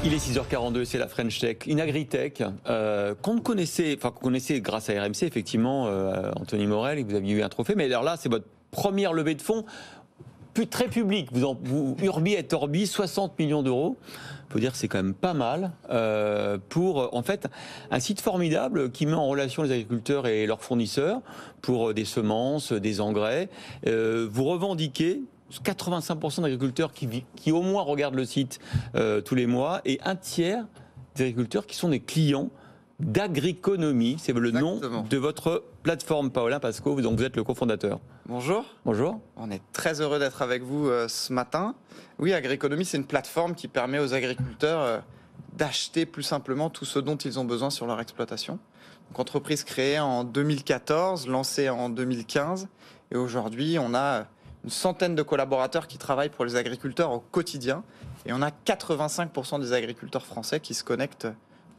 Il est 6h42, c'est la French Tech, une agritech qu'on connaissait grâce à RMC, effectivement, Anthony Morel, et vous aviez eu un trophée. Mais alors là, c'est votre première levée de fonds, très publique. Vous Urbi et Orbi, 60 millions d'euros. Il faut dire que c'est quand même pas mal pour, en fait, un site formidable qui met en relation les agriculteurs et leurs fournisseurs pour des semences, des engrais. Vous revendiquez 85% d'agriculteurs qui au moins regardent le site tous les mois et un tiers des agriculteurs qui sont des clients d'Agriconomie. C'est le nom de votre plateforme, Paulin Pasco, donc vous êtes le cofondateur. Bonjour. Bonjour. On est très heureux d'être avec vous ce matin. Oui, Agriconomie, c'est une plateforme qui permet aux agriculteurs d'acheter plus simplement tout ce dont ils ont besoin sur leur exploitation. Donc, entreprise créée en 2014, lancée en 2015. Et aujourd'hui, on a une centaine de collaborateurs qui travaillent pour les agriculteurs au quotidien. Et on a 85% des agriculteurs français qui se connectent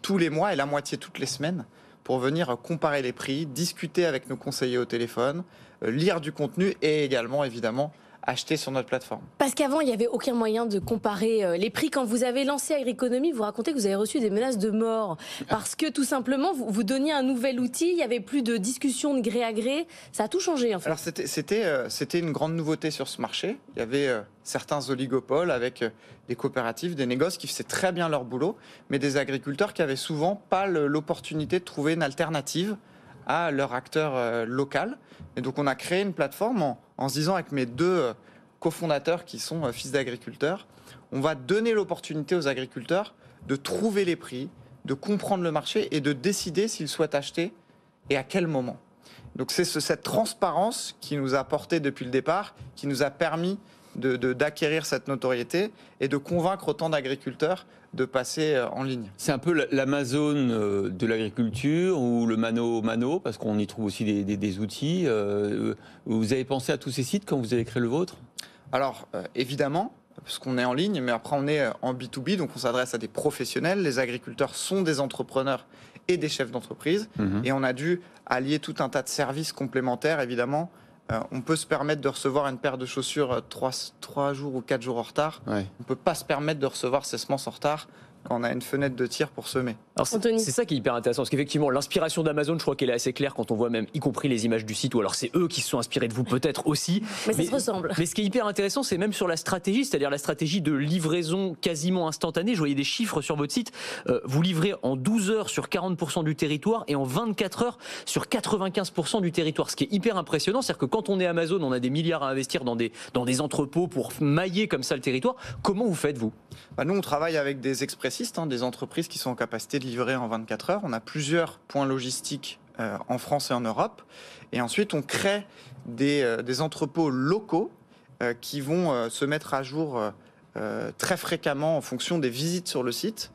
tous les mois et la moitié toutes les semaines pour venir comparer les prix, discuter avec nos conseillers au téléphone, lire du contenu et également, évidemment, acheter sur notre plateforme. Parce qu'avant, il n'y avait aucun moyen de comparer les prix. Quand vous avez lancé Agriconomie, vous racontez que vous avez reçu des menaces de mort. Parce que tout simplement, vous donniez un nouvel outil, il n'y avait plus de discussion de gré à gré. Ça a tout changé, en fait. Alors, c'était une grande nouveauté sur ce marché. Il y avait certains oligopoles avec des coopératives, des négoces qui faisaient très bien leur boulot, mais des agriculteurs qui avaient souvent pas l'opportunité de trouver une alternative à leur acteur local. Et donc, on a créé une plateforme en se disant, avec mes deux cofondateurs qui sont fils d'agriculteurs, on va donner l'opportunité aux agriculteurs de trouver les prix, de comprendre le marché et de décider s'ils souhaitent acheter et à quel moment. Donc, c'est cette transparence qui nous a porté depuis le départ, qui nous a permis d'acquérir cette notoriété et de convaincre autant d'agriculteurs de passer en ligne. C'est un peu l'Amazon de l'agriculture ou le Mano, parce qu'on y trouve aussi des outils. Vous avez pensé à tous ces sites quand vous avez créé le vôtre ? Alors, évidemment, parce qu'on est en ligne, mais après on est en B2B, donc on s'adresse à des professionnels. Les agriculteurs sont des entrepreneurs et des chefs d'entreprise. Et on a dû allier tout un tas de services complémentaires, évidemment. On peut se permettre de recevoir une paire de chaussures 3 jours ou 4 jours en retard. Ouais. On ne peut pas se permettre de recevoir ses semences en retard quand on a une fenêtre de tir pour semer. C'est ça qui est hyper intéressant, parce qu'effectivement, l'inspiration d'Amazon, je crois qu'elle est assez claire quand on voit même, y compris les images du site, ou alors c'est eux qui se sont inspirés de vous peut-être aussi. Mais ça se ressemble. Mais ce qui est hyper intéressant, c'est même sur la stratégie, c'est-à-dire la stratégie de livraison quasiment instantanée. Je voyais des chiffres sur votre site. Vous livrez en 12 heures sur 40% du territoire et en 24 heures sur 95% du territoire. Ce qui est hyper impressionnant, c'est-à-dire que quand on est Amazon, on a des milliards à investir dans des entrepôts pour mailler comme ça le territoire. Comment vous faites, vous ? Nous, on travaille avec des expressistes, des entreprises qui sont en capacité de livrer en 24 heures. On a plusieurs points logistiques en France et en Europe. Et ensuite, on crée des entrepôts locaux qui vont se mettre à jour très fréquemment en fonction des visites sur le site.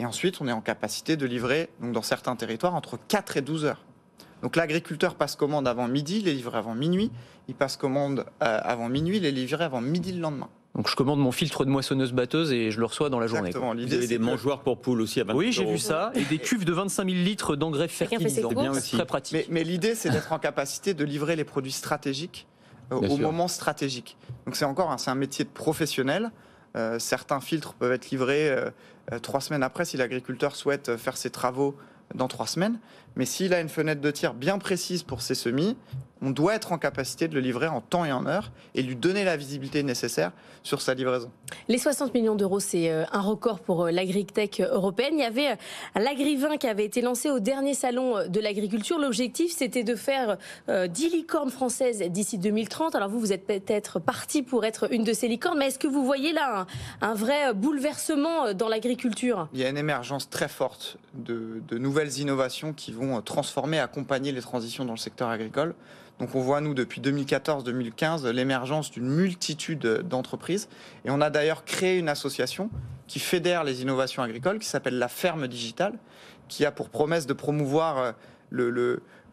Et ensuite, on est en capacité de livrer, donc dans certains territoires, entre 4 et 12 heures. Donc l'agriculteur passe commande avant midi, il est livré avant minuit. Il passe commande avant minuit, il est livré avant midi le lendemain. Donc je commande mon filtre de moissonneuse-batteuse et je le reçois dans la journée. Exactement. Vous avez des mangeoires pour poules aussi à 20 €. Oui, j'ai vu ça. Et des cuves de 25 000 litres d'engrais fertilisants. C'est bien aussi. Très pratique. Mais l'idée, c'est d'être en capacité de livrer les produits stratégiques au moment stratégique. Donc c'est un métier de professionnel. Certains filtres peuvent être livrés 3 semaines après si l'agriculteur souhaite faire ses travaux dans 3 semaines. Mais s'il a une fenêtre de tir bien précise pour ses semis, on doit être en capacité de le livrer en temps et en heure et lui donner la visibilité nécessaire sur sa livraison. Les 60 millions d'euros, c'est un record pour l'agritech européenne. Il y avait l'Agrivin qui avait été lancé au dernier salon de l'agriculture. L'objectif, c'était de faire 10 licornes françaises d'ici 2030. Alors vous êtes peut-être parti pour être une de ces licornes, mais est-ce que vous voyez là un vrai bouleversement dans l'agriculture ? Il y a une émergence très forte de nouvelles innovations qui vont transformer, accompagner les transitions dans le secteur agricole. Donc on voit, nous, depuis 2014-2015, l'émergence d'une multitude d'entreprises. Et on a d'ailleurs créé une association qui fédère les innovations agricoles, qui s'appelle la Ferme Digitale, qui a pour promesse de promouvoir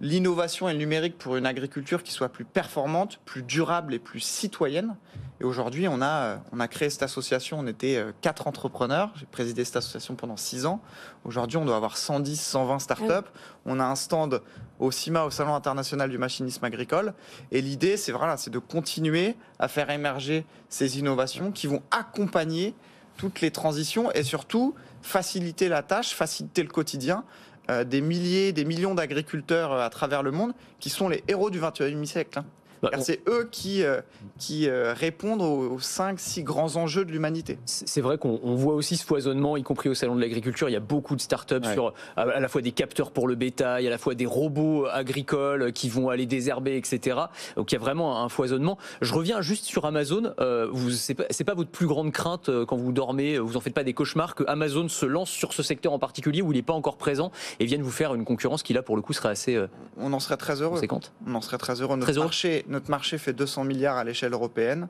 l'innovation et le numérique pour une agriculture qui soit plus performante, plus durable et plus citoyenne. Et aujourd'hui, on a créé cette association, on était 4 entrepreneurs, j'ai présidé cette association pendant 6 ans. Aujourd'hui, on doit avoir 110, 120 startups. On a un stand au CIMA, au Salon international du machinisme agricole. Et l'idée, c'est de continuer à faire émerger ces innovations qui vont accompagner toutes les transitions et surtout faciliter la tâche, faciliter le quotidien des milliers, des millions d'agriculteurs à travers le monde qui sont les héros du XXIe siècle. Car c'est eux qui répondent aux 5-6 grands enjeux de l'humanité. C'est vrai qu'on voit aussi ce foisonnement, y compris au Salon de l'Agriculture. Il y a beaucoup de startups sur à la fois des capteurs pour le bétail, à la fois des robots agricoles qui vont aller désherber, etc. Donc il y a vraiment un foisonnement. Je reviens juste sur Amazon. C'est pas votre plus grande crainte quand vous dormez, vous en faites pas des cauchemars, que Amazon se lance sur ce secteur en particulier où il n'est pas encore présent et vienne vous faire une concurrence qui là pour le coup serait assez on en serait très heureux. Conséquente. On en serait très heureux. Notre marché fait 200 milliards à l'échelle européenne.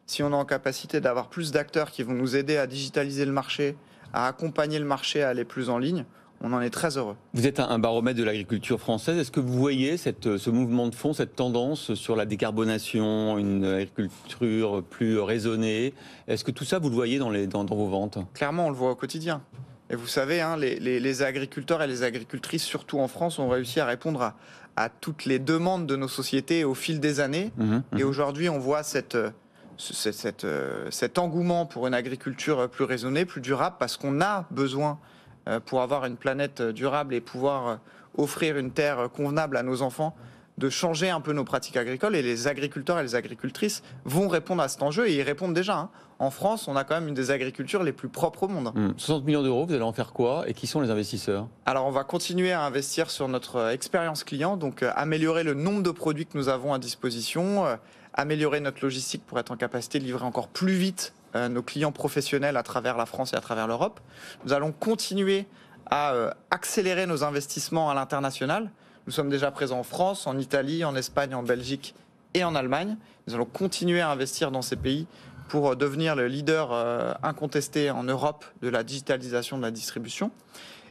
Si on est en capacité d'avoir plus d'acteurs qui vont nous aider à digitaliser le marché, à accompagner le marché à aller plus en ligne, on en est très heureux. Vous êtes un baromètre de l'agriculture française. Est-ce que vous voyez ce mouvement de fond, cette tendance sur la décarbonation, une agriculture plus raisonnée? Est-ce que tout ça, vous le voyez dans vos ventes? Clairement, on le voit au quotidien. Et vous savez, les agriculteurs et les agricultrices, surtout en France, ont réussi à répondre à toutes les demandes de nos sociétés au fil des années. Et aujourd'hui, on voit cet engouement pour une agriculture plus raisonnée, plus durable, parce qu'on a besoin, pour avoir une planète durable et pouvoir offrir une terre convenable à nos enfants, de changer un peu nos pratiques agricoles. Et les agriculteurs et les agricultrices vont répondre à cet enjeu, et ils répondent déjà. En France, on a quand même une des agricultures les plus propres au monde. 60 millions d'euros, vous allez en faire quoi? Et qui sont les investisseurs? Alors, on va continuer à investir sur notre expérience client, donc améliorer le nombre de produits que nous avons à disposition, améliorer notre logistique pour être en capacité de livrer encore plus vite nos clients professionnels à travers la France et à travers l'Europe. Nous allons continuer à accélérer nos investissements à l'international. Nous sommes déjà présents en France, en Italie, en Espagne, en Belgique et en Allemagne. Nous allons continuer à investir dans ces pays pour devenir le leader incontesté en Europe de la digitalisation de la distribution.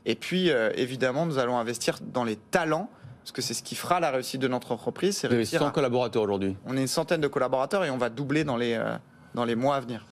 Et puis, évidemment, nous allons investir dans les talents, parce que c'est ce qui fera la réussite de notre entreprise. Vous avez 100 collaborateurs aujourd'hui. On est une centaine de collaborateurs et on va doubler dans les mois à venir.